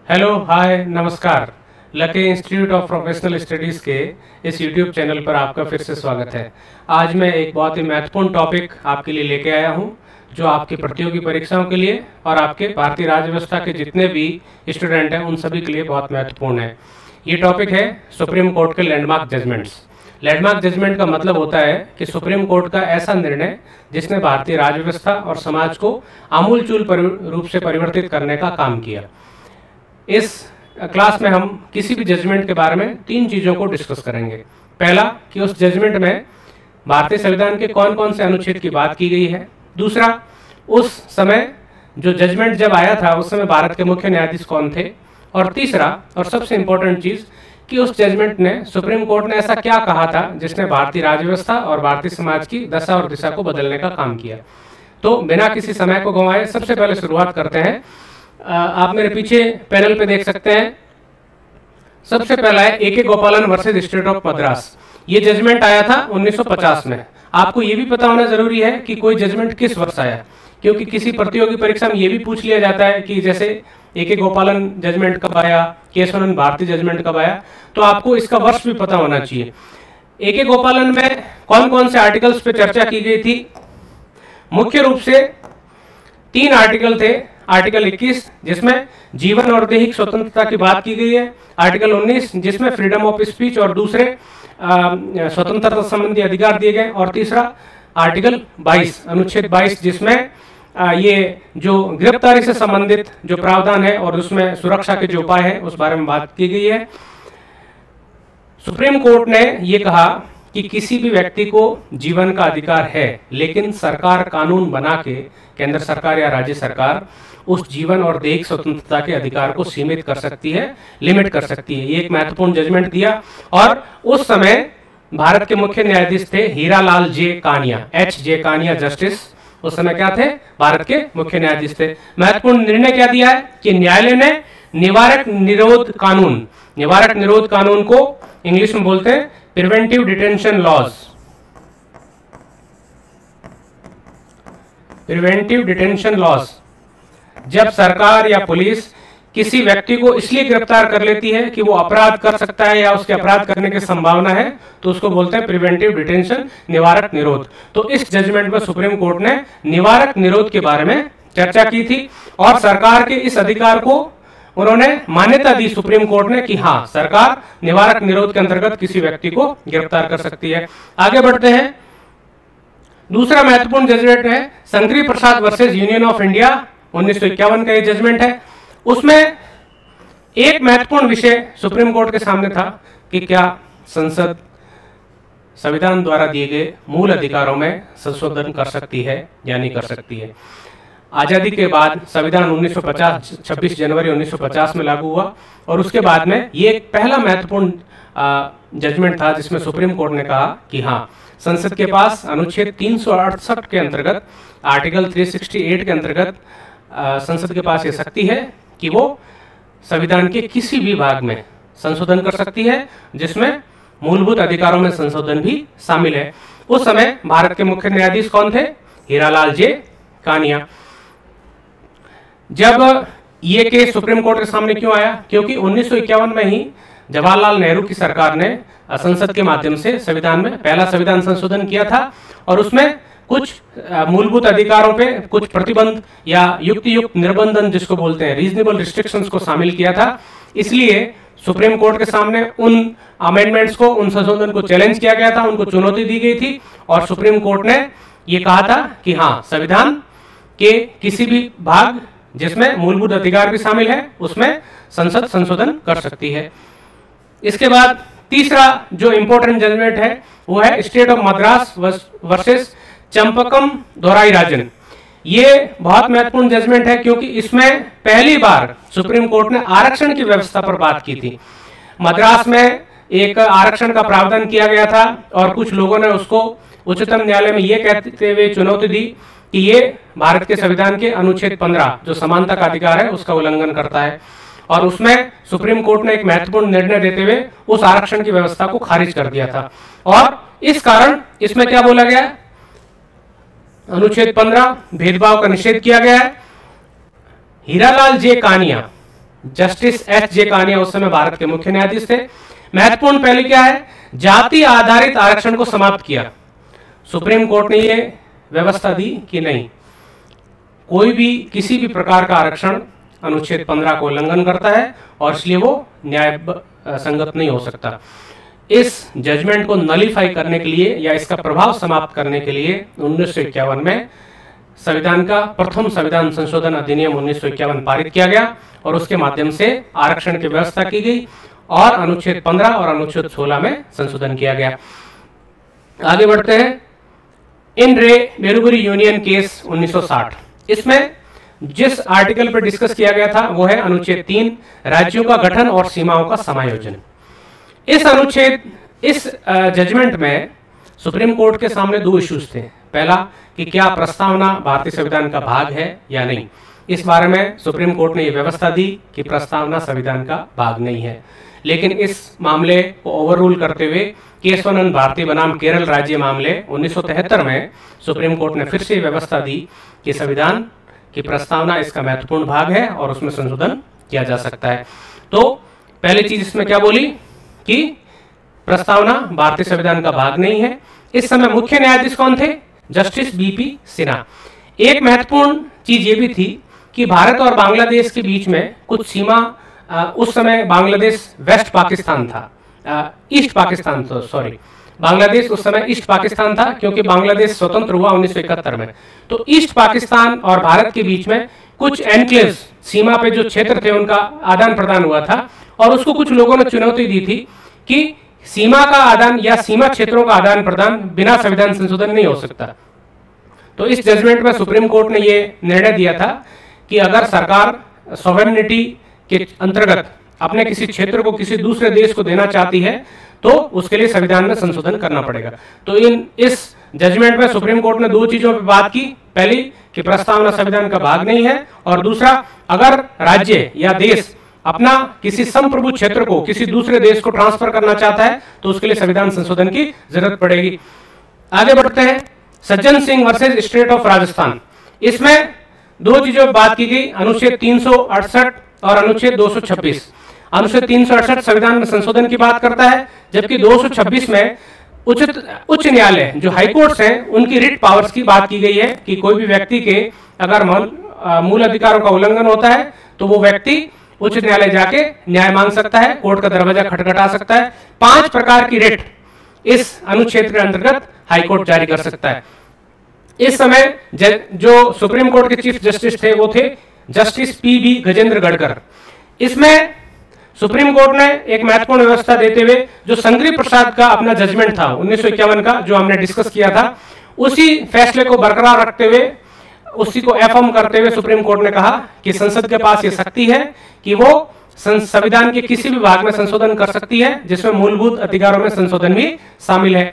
Hello, हाय, नमस्कार। Lucky institute of professional studies के इस यूट्यूब चैनल पर आपका फिर से स्वागत है। आज मैं एक बहुत ही महत्वपूर्ण टॉपिक आपके लिए लेके आया हूं, जो आपकी प्रतियोगी परीक्षाओं के लिए और आपके भारतीय राज्य व्यवस्था के जितने भी स्टूडेंट हैं उन सभी के लिए बहुत महत्वपूर्ण है। ये टॉपिक है सुप्रीम कोर्ट के लैंडमार्क जजमेंट्स। लैंडमार्क जजमेंट का मतलब होता है कि सुप्रीम कोर्ट का ऐसा निर्णय जिसने भारतीय राज्य व्यवस्था और समाज को आमूलचूल रूप से परिवर्तित करने का काम किया। इस क्लास में हम किसी भी जजमेंट के बारे में 3 चीज़ों को डिस्कस करेंगे। पहला, कि उस जजमेंट में भारतीय संविधान के कौन कौन से अनुच्छेद की बात की गई है। दूसरा, उस समय जो जजमेंट जब आया था उस समय भारत के मुख्य न्यायाधीश कौन थे। और तीसरा और सबसे इंपॉर्टेंट चीज़, कि उस जजमेंट ने सुप्रीम कोर्ट ने ऐसा क्या कहा था जिसने भारतीय राज्य व्यवस्था और भारतीय समाज की दशा और दिशा को बदलने का काम किया। तो बिना किसी समय को गंवाए सबसे पहले शुरुआत करते हैं। आप मेरे पीछे पैनल पे देख सकते हैं। सबसे पहला है ए के गोपालन वर्सेस स्टेट ऑफ मद्रास। ये जजमेंट आया था 1950 में। आपको ये भी पता होना जरूरी है कि कोई जजमेंट किस वर्ष आया, क्योंकि किसी प्रतियोगी परीक्षा में ये भी पूछ लिया जाता है कि जैसे ए के गोपालन जजमेंट कब आया, केशवानंद भारती जजमेंट कब आया, तो आपको इसका वर्ष भी पता होना चाहिए। ए के गोपालन में कौन कौन से आर्टिकल्स पे चर्चा की गई थी। मुख्य रूप से 3 आर्टिकल थे। आर्टिकल 21 जिसमें जीवन और दैहिक स्वतंत्रता की बात की गई है। आर्टिकल 19 जिसमें फ्रीडम ऑफ स्पीच और दूसरे स्वतंत्रता संबंधी अधिकार दिए गए। और तीसरा आर्टिकल 22 अनुच्छेद 22 जिसमें ये जो गिरफ्तारी से संबंधित जो प्रावधान है और उसमें सुरक्षा के जो उपाय है उस बारे में बात की गई है। सुप्रीम कोर्ट ने ये कहा कि किसी भी व्यक्ति को जीवन का अधिकार है, लेकिन सरकार कानून बना के केंद्र सरकार या राज्य सरकार उस जीवन और दैहिक स्वतंत्रता के अधिकार को सीमित कर सकती है, लिमिट कर सकती है। ये एक महत्वपूर्ण जजमेंट दिया। और उस समय भारत के मुख्य न्यायाधीश थे Hiralal J Kania, H J Kania justice. उस समय क्या थे? भारत के मुख्य न्यायाधीश थे। महत्वपूर्ण निर्णय क्या दिया है कि न्यायालय ने निवारक निरोध कानून को इंग्लिश में बोलते हैं preventive detention laws, preventive detention laws. जब सरकार या पुलिस किसी व्यक्ति को इसलिए गिरफ्तार कर लेती है कि वो अपराध कर सकता है या उसके अपराध करने की संभावना है, तो उसको बोलते हैं प्रिवेंटिव डिटेंशन, निवारक निरोध। तो इस जजमेंट में सुप्रीम कोर्ट ने निवारक निरोध के बारे में चर्चा की थी और सरकार के इस अधिकार को उन्होंने मान्यता दी सुप्रीम कोर्ट ने कि हाँ, सरकार निवारक निरोध के अंतर्गत किसी व्यक्ति को गिरफ्तार कर सकती है। आगे बढ़ते हैं। दूसरा महत्वपूर्ण जजमेंट है शंकरी प्रसाद वर्सेस यूनियन ऑफ इंडिया, 1951 का ये जजमेंट है। उसमें एक महत्वपूर्ण विषय सुप्रीम कोर्ट के सामने था कि क्या संसद संविधान द्वारा दिए गए मूल अधिकारों में संशोधन कर सकती है या नहीं कर सकती है। आजादी के बाद संविधान 1950 26 जनवरी 1950 में लागू हुआ और उसके बाद में ये एक पहला महत्वपूर्ण जजमेंट था जिसमें सुप्रीम कोर्ट ने कहा कि हाँ, संसद के पास अनुच्छेद 368 के अंतर्गत, आर्टिकल 368 के अंतर्गत संसद के पास ये शक्ति है कि वो संविधान के किसी भी भाग में संशोधन कर सकती है जिसमें मूलभूत अधिकारों में संशोधन भी शामिल है। उस समय भारत के मुख्य न्यायाधीश कौन थे? हीरालाल जे कानिया। जब ये केस सुप्रीम कोर्ट के सामने क्यों आया? क्योंकि 1951 में ही जवाहरलाल नेहरू की सरकार ने संसद के माध्यम से संविधान में पहला संविधान संशोधन किया था और उसमें कुछ मूलभूत अधिकारों पे कुछ प्रतिबंध या युक्त निर्बंधन जिसको बोलते हैं रीजनेबल रिस्ट्रिक्शंस को शामिल किया था। इसलिए सुप्रीम कोर्ट के सामने उन अमेंडमेंट्स को, उन संशोधन को चैलेंज किया गया था, उनको चुनौती दी गई थी और सुप्रीम कोर्ट ने ये कहा था कि हाँ, संविधान के किसी भी भाग जिसमें मूलभूत अधिकार भी शामिल है उसमें संसद संशोधन कर सकती है। इसके बाद तीसरा जो इंपॉर्टेंट जजमेंट है वो है State of Madras versus Champakam Dorairajan. ये बहुत महत्वपूर्ण जजमेंट है क्योंकि इसमें पहली बार सुप्रीम कोर्ट ने आरक्षण की व्यवस्था पर बात की थी। मद्रास में एक आरक्षण का प्रावधान किया गया था और कुछ लोगों ने उसको उच्चतम न्यायालय में ये कहते हुए चुनौती दी कि ये भारत के संविधान के अनुच्छेद 15 जो समानता का अधिकार है उसका उल्लंघन करता है। और उसमें सुप्रीम कोर्ट ने एक महत्वपूर्ण निर्णय देते हुए उस आरक्षण की व्यवस्था को खारिज कर दिया था और इस कारण इसमें क्या बोला गया? अनुच्छेद 15 भेदभाव का निषेध किया गया है। Hiralal J Kania justice H J Kania उस समय भारत के मुख्य न्यायाधीश थे। महत्वपूर्ण पहले क्या है, जाति आधारित आरक्षण को समाप्त किया। सुप्रीम कोर्ट ने यह व्यवस्था दी कि नहीं, कोई भी किसी भी प्रकार का आरक्षण अनुच्छेद 15 को उल्लंघन करता है और इसलिए वो न्याय संगत नहीं हो सकता। इस जजमेंट को नलीफाई करने के लिए या इसका प्रभाव समाप्त करने के लिए 1951 में संविधान का प्रथम संविधान संशोधन अधिनियम 1951 पारित किया गया और उसके माध्यम से आरक्षण की व्यवस्था की गई और अनुच्छेद 15 और अनुच्छेद 16 में संशोधन किया गया। आगे बढ़ते हैं। इन रे बेरुगरी यूनियन केस 1960, इसमें जिस आर्टिकल पर डिस्कस किया गया था वो है अनुच्छेद 3, राज्यों का गठन और सीमाओं का समायोजन। इस जजमेंट में सुप्रीम कोर्ट के सामने दो इश्यूज थे। पहला कि क्या प्रस्तावना भारतीय संविधान का भाग है या नहीं। इस बारे में सुप्रीम कोर्ट ने यह व्यवस्था दी कि प्रस्तावना संविधान का भाग नहीं है, लेकिन इस मामले को ओवररूल करते हुए केशवानंद भारती बनाम केरल राज्य मामले 1973 में सुप्रीम कोर्ट ने फिर से व्यवस्था दी कि संविधान की प्रस्तावना इसका महत्वपूर्ण भाग है और उसमें संशोधन किया जा सकता है। तो पहली चीज इसमें क्या बोली कि प्रस्तावना भारतीय संविधान का भाग नहीं है। इस समय मुख्य न्यायाधीश कौन थे? Justice BP Sinha. एक महत्वपूर्ण चीज ये भी थी कि भारत और बांग्लादेश के बीच में कुछ सीमा, उस समय बांग्लादेश वेस्ट पाकिस्तान था, ईस्ट पाकिस्तान, सॉरी, बांग्लादेश उस समय ईस्ट पाकिस्तान था क्योंकि बांग्लादेश स्वतंत्र हुआ 1971 में। तो ईस्ट पाकिस्तान और भारत के बीच में कुछ एनक्लेव्स, सीमा पे जो क्षेत्र थे उनका आदान प्रदान हुआ था और उसको कुछ लोगों ने चुनौती दी थी कि सीमा का आदान या सीमा क्षेत्रों का आदान प्रदान बिना संविधान संशोधन नहीं हो सकता। तो इस जजमेंट में सुप्रीम कोर्ट ने यह निर्णय दिया था कि अगर सरकार सॉवरेनिटी के अंतर्गत अपने किसी क्षेत्र को किसी दूसरे देश को देना चाहती है तो उसके लिए संविधान में संशोधन करना पड़ेगा। तो इस जजमेंट में सुप्रीम कोर्ट ने दो चीजों पर बात की। पहली कि प्रस्तावना संविधान का भाग नहीं है और दूसरा, अगर राज्य या देश अपना किसी संप्रभु क्षेत्र को किसी दूसरे देश को ट्रांसफर करना चाहता है तो उसके लिए संविधान संशोधन की जरूरत पड़ेगी। आगे बढ़ते हैं। Sajjan Singh versus state of Rajasthan, इसमें दो चीजों पर बात की गई, अनुच्छेद 368 और अनुच्छेद 226। अनुच्छेद 368 संविधान में संशोधन की बात करता है, जबकि 226 में उच्च न्यायालय जो हाईकोर्ट्स हैं उनकी रिट पावर्स की बात की गई है कि कोई भी व्यक्ति के अगर मूल अधिकारों का उल्लंघन होता है तो वो व्यक्ति उच्च न्यायालय जाके न्याय मांग सकता है, कोर्ट का दरवाजा खटखटा सकता है। 5 प्रकार की रिट इस अनुच्छेद के अंतर्गत हाईकोर्ट जारी कर सकता है। इस समय जो सुप्रीम कोर्ट के चीफ जस्टिस थे वो थे जस्टिस पी.बी. गजेंद्र गढ़कर। इसमें सुप्रीम कोर्ट ने एक महत्वपूर्ण व्यवस्था देते हुए जो संगरी प्रसाद का अपना जजमेंट था 1951 का जो हमने डिस्कस किया था, उसी फैसले को बरकरार रखते हुए, उसी को एफर्म करते हुए सुप्रीम कोर्ट ने कहा कि संसद के पास ये शक्ति है कि वो संविधान के किसी भी भाग में संशोधन कर सकती है जिसमें मूलभूत अधिकारों में संशोधन भी शामिल है।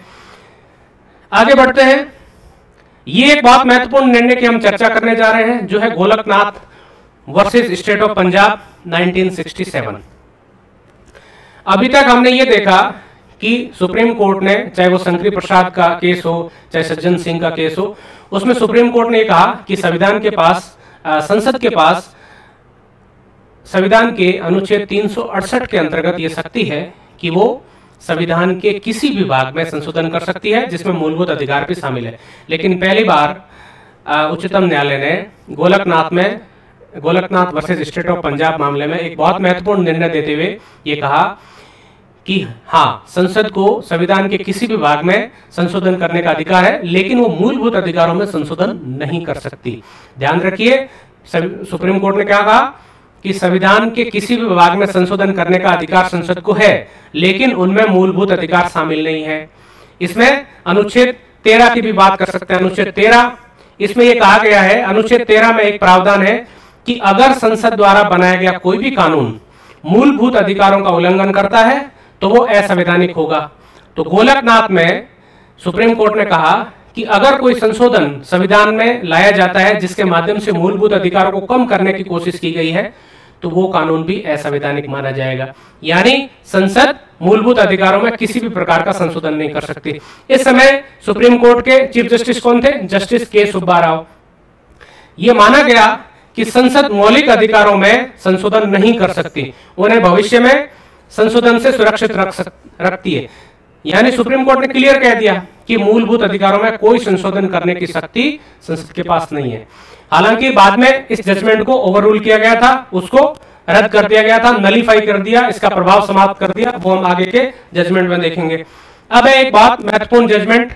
आगे बढ़ते हैं। ये एक बहुत महत्वपूर्ण निर्णय की हम चर्चा करने जा रहे हैं जो है Golaknath versus state of Punjab 1967। अभी तक हमने ये देखा कि सुप्रीम कोर्ट ने, चाहे वो शंकरी प्रसाद का केस हो चाहे सज्जन सिंह का केस हो, उसमें सुप्रीम कोर्ट ने कहा कि संविधान के पास, संसद के पास संविधान के अनुच्छेद 368 के अंतर्गत ये शक्ति है कि वो संविधान के किसी भी भाग में संशोधन कर सकती है जिसमें मूलभूत अधिकार भी शामिल है। लेकिन पहली बार उच्चतम न्यायालय ने Golaknath versus state of Punjab मामले में एक बहुत महत्वपूर्ण निर्णय देते हुए ये कहा कि हाँ, संसद को संविधान के किसी भी भाग में संशोधन करने का अधिकार है लेकिन वो मूलभूत अधिकारों में संशोधन नहीं कर सकती। ध्यान रखिए, सुप्रीम कोर्ट ने क्या कहा कि संविधान के किसी भी भाग में संशोधन करने का अधिकार संसद को है लेकिन उनमें मूलभूत अधिकार शामिल नहीं है। इसमें अनुच्छेद 13 की भी बात कर सकते हैं। अनुच्छेद 13, इसमें यह कहा गया है, अनुच्छेद 13 में एक प्रावधान है कि अगर संसद द्वारा बनाया गया कोई भी कानून मूलभूत अधिकारों का उल्लंघन करता है तो वो असंवैधानिक होगा। तो गोलकनाथ में सुप्रीम कोर्ट ने कहा कि अगर कोई संशोधन संविधान में लाया जाता है जिसके माध्यम से मूलभूत अधिकारों को कम करने की कोशिश की गई है तो वो कानून भी असंवैधानिक माना जाएगा। यानी संसद मूलभूत अधिकारों में किसी भी प्रकार का संशोधन नहीं कर सकती। इस समय सुप्रीम कोर्ट के चीफ जस्टिस कौन थे? जस्टिस के सुब्बा राव। ये माना गया कि संसद मौलिक अधिकारों में संशोधन नहीं कर सकती, उन्हें भविष्य में संशोधन से सुरक्षित रखती है। यानी सुप्रीम कोर्ट ने क्लियर कह दिया कि मूलभूत अधिकारों में कोई संशोधन करने की शक्ति संसद के पास नहीं है। हालांकि बाद में इस जजमेंट को ओवररूल किया गया था, उसको रद्द कर दिया गया था, नलीफाई कर दिया, इसका प्रभाव समाप्त कर दिया, वो हम आगे के जजमेंट में देखेंगे। अब एक बात महत्वपूर्ण जजमेंट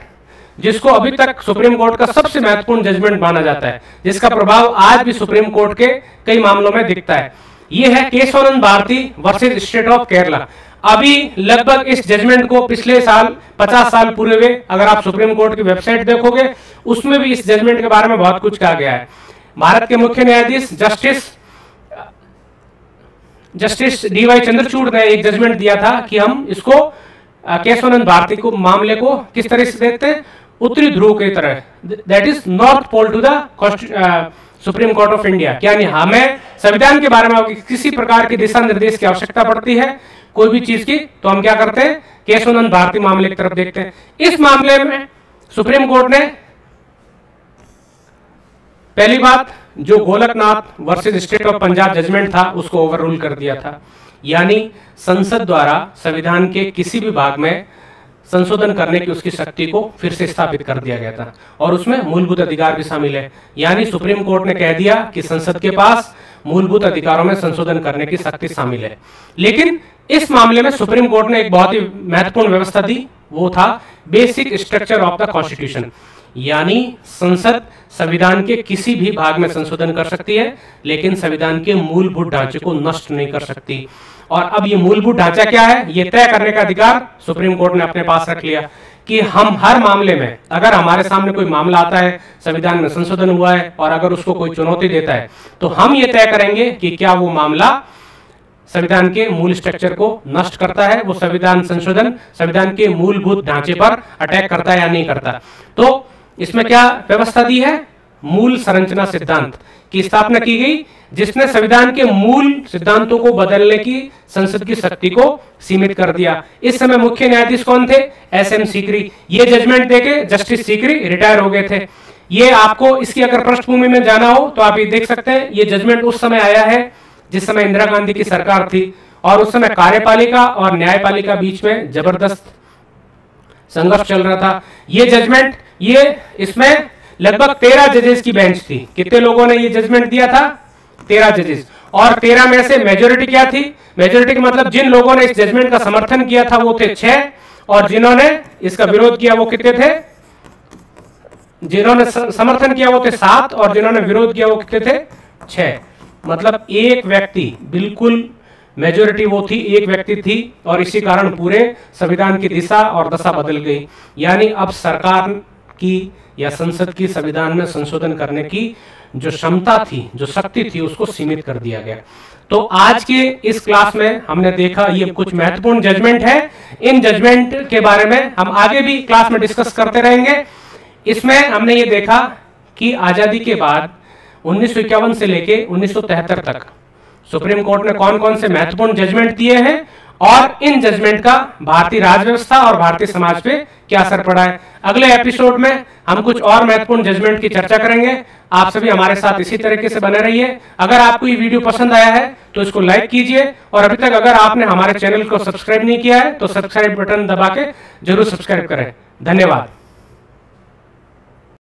जिसको अभी तक सुप्रीम कोर्ट का सबसे महत्वपूर्ण जजमेंट माना जाता है, जिसका प्रभाव आज भी सुप्रीम कोर्ट के कई मामलों में दिखता है, यह है Kesavananda Bharati versus state of Kerala. अभी लगभग इस जजमेंट को पिछले साल 50 साल पूरे हुए, अगर आप सुप्रीम कोर्ट की वेबसाइट देखोगे उसमें भी इस जजमेंट के बारे में बहुत कुछ कहा गया है। भारत के मुख्य न्यायाधीश जस्टिस डीवाई चंद्रचूड़ ने एक जजमेंट दिया था कि हम इसको केशवानंद भारती को मामले को किस तरह से देखते हैं, उत्तरी ध्रुव की तरह, that is north pole to the supreme court of India. यानी हमें संविधान के बारे में किसी प्रकार के दिशा निर्देश की आवश्यकता पड़ती है कोई भी चीज की, तो हम क्या करते हैं, केशवानंद भारती मामले की तरफ देखते हैं। इस मामले में सुप्रीम कोर्ट ने पहली बात जो Golaknath versus state of Punjab judgment था उसको ओवररूल कर दिया था। यानी संसद द्वारा संविधान के किसी भी भाग में संशोधन करने की उसकी शक्ति को फिर से स्थापित कर दिया गया था, और उसमें मूलभूत अधिकार भी शामिल है। यानी सुप्रीम कोर्ट ने कह दिया कि संसद के पास मूलभूत अधिकारों में संशोधन करने की शक्ति शामिल है। लेकिन इस मामले में सुप्रीम कोर्ट ने एक बहुत ही महत्वपूर्ण व्यवस्था दी, वो था basic structure of the constitution. यानी संसद संविधान के किसी भी भाग में संशोधन कर सकती है, लेकिन संविधान के मूलभूत ढांचे को नष्ट नहीं कर सकती। और अब ये मूलभूत ढांचा क्या है, ये तय करने का अधिकार सुप्रीम कोर्ट ने अपने पास रख लिया कि हम हर मामले में, अगर हमारे सामने कोई मामला आता है, संविधान में संशोधन हुआ है और अगर उसको कोई चुनौती देता है, तो हम ये तय करेंगे कि क्या वो मामला संविधान के मूल स्ट्रक्चर को नष्ट करता है, वो संविधान संशोधन संविधान के मूलभूत ढांचे पर अटैक करता है या नहीं करता। तो इसमें क्या व्यवस्था दी है, मूल संरचना सिद्धांत की स्थापना की गई, जिसने संविधान के मूल सिद्धांतों को बदलने की संसद की शक्ति को सीमित कर दिया। इस समय मुख्य न्यायाधीश कौन थे, एसएम सीकरी। ये जजमेंट देके जस्टिस सीकरी रिटायर हो गए थे। ये आपको इसकी अगर पृष्ठभूमि में जाना हो तो आप ये देख सकते हैं, ये जजमेंट उस समय आया है जिस समय इंदिरा गांधी की सरकार थी, और उस समय कार्यपालिका और न्यायपालिका बीच में जबरदस्त संघर्ष चल रहा था। ये जजमेंट, ये इसमें लगभग 13 जजेस की बेंच थी। कितने लोगों ने ये जजमेंट दिया था, 13 जजेस। और 13 में से मेजोरिटी क्या थी, मेजोरिटी का मतलब जिन लोगों ने इस जजमेंट का समर्थन किया था वो थे 6, और जिन्होंने इसका विरोध किया वो कितने थे, जिन्होंने समर्थन किया वो थे 7 और जिन्होंने विरोध किया वो कितने थे, 6। मतलब एक व्यक्ति, बिल्कुल मेजोरिटी वो थी, एक व्यक्ति थी, और इसी कारण पूरे संविधान की दिशा और दशा बदल गई। यानी अब सरकार की या संसद की संविधान में संशोधन करने की जो क्षमता थी, जो शक्ति थी, उसको सीमित कर दिया गया। तो आज के इस क्लास में हमने देखा ये कुछ महत्वपूर्ण जजमेंट है। इन जजमेंट के बारे में हम आगे भी क्लास में डिस्कस करते रहेंगे। इसमें हमने ये देखा कि आजादी के बाद 1951 से लेके 1973 तक सुप्रीम कोर्ट ने कौन कौन से महत्वपूर्ण जजमेंट दिए हैं, और इन जजमेंट का भारतीय राज व्यवस्था और भारतीय समाज पे क्या असर पड़ा है। अगले एपिसोड में हम कुछ और महत्वपूर्ण जजमेंट की चर्चा करेंगे। आप सभी हमारे साथ इसी तरीके से बने रहिए। अगर आपको ये वीडियो पसंद आया है तो इसको लाइक कीजिए, और अभी तक अगर आपने हमारे चैनल को सब्सक्राइब नहीं किया है तो सब्सक्राइब बटन दबा के जरूर सब्सक्राइब करें। धन्यवाद।